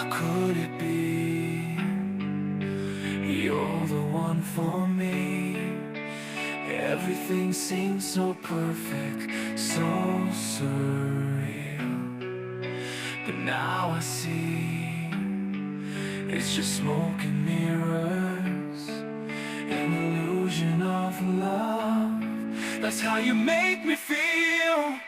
How could it be? You're the one for me. Everything seems so perfect, so surreal. But now I see it's just smoke and mirrors, an illusion of love. That's how you make me feel.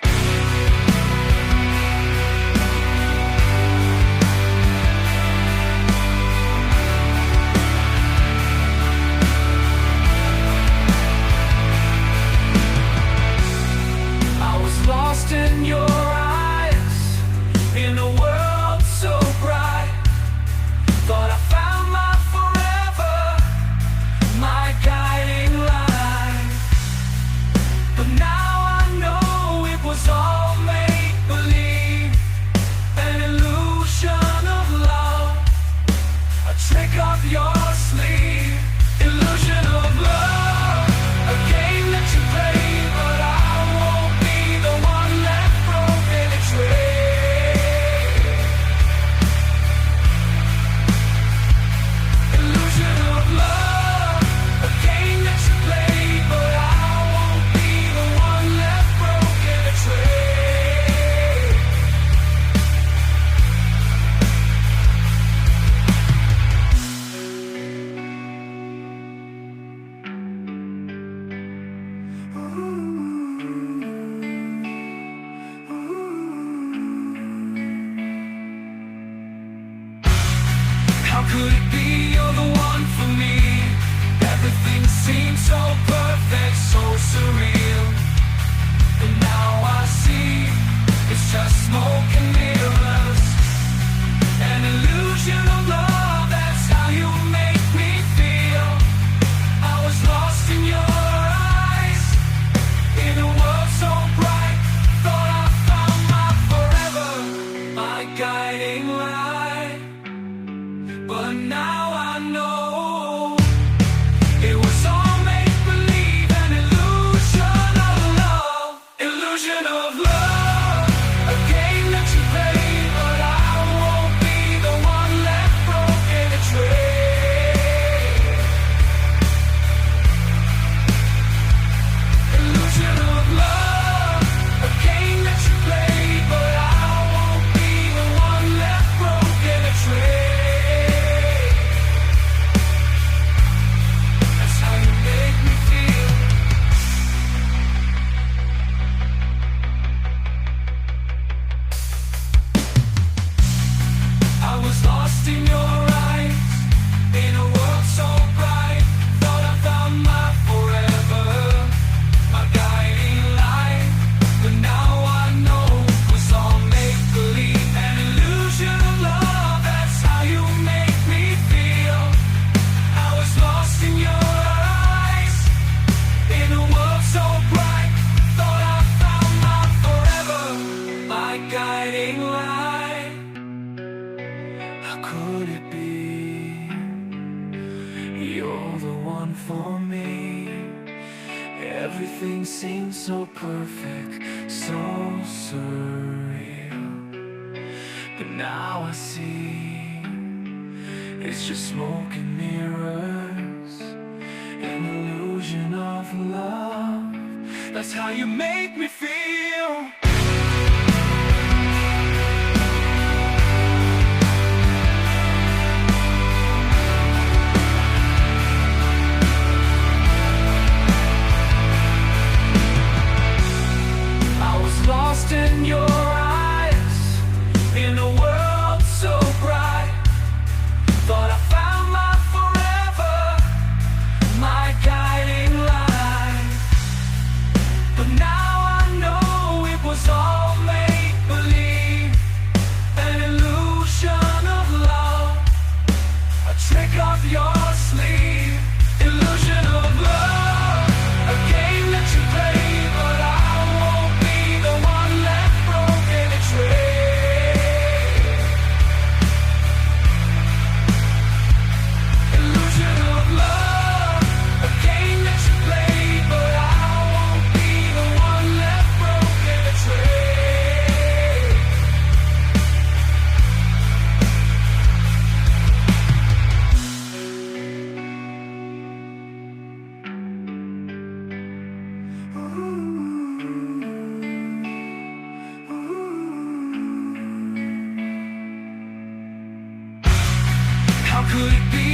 Lost in your eyes, in a world so bright. Thought I found my forever, my guiding light. But now I know it was all make-believe, an illusion of love, a trick up your sleeve. Illusion of love, a game that you play, but I won't be the one left broken and betrayed. Illusion of love, a game that you play, but I won't be the one left broken and betrayed. How could it be you're the one for me? Everything seems so perfect, so surreal. And now I see it's just smoke and mirrors, an illusion of love. That's how you make me feel. I was lost in your eyes, in a world so bright. Thought I found my forever, my guiding light. But now I know it was all make-believe, an illusion of love. Illusion of love, a game that you play, but I won't be the one left broken and betrayed. Illusion of love, a game that you play, but I won't be the one left broken and betrayed. That's how you make me feel. I was lost in your eyes, in a world so bright. Thought I found my forever, my guiding light. But now I know it was all make-believe, an illusion of love. That's how you make me feel. I was lost in your eyes, in a world so bright. Thought I found my forever, my guiding light. How could it be? You're the one for me. Everything seems so perfect, so surreal. But now I see it's just smoke and mirrors, an illusion of love. That's how you make me feel. I was lost in your eyes, in a world so bright. Thought I found my forever, my guiding light. But now I could it be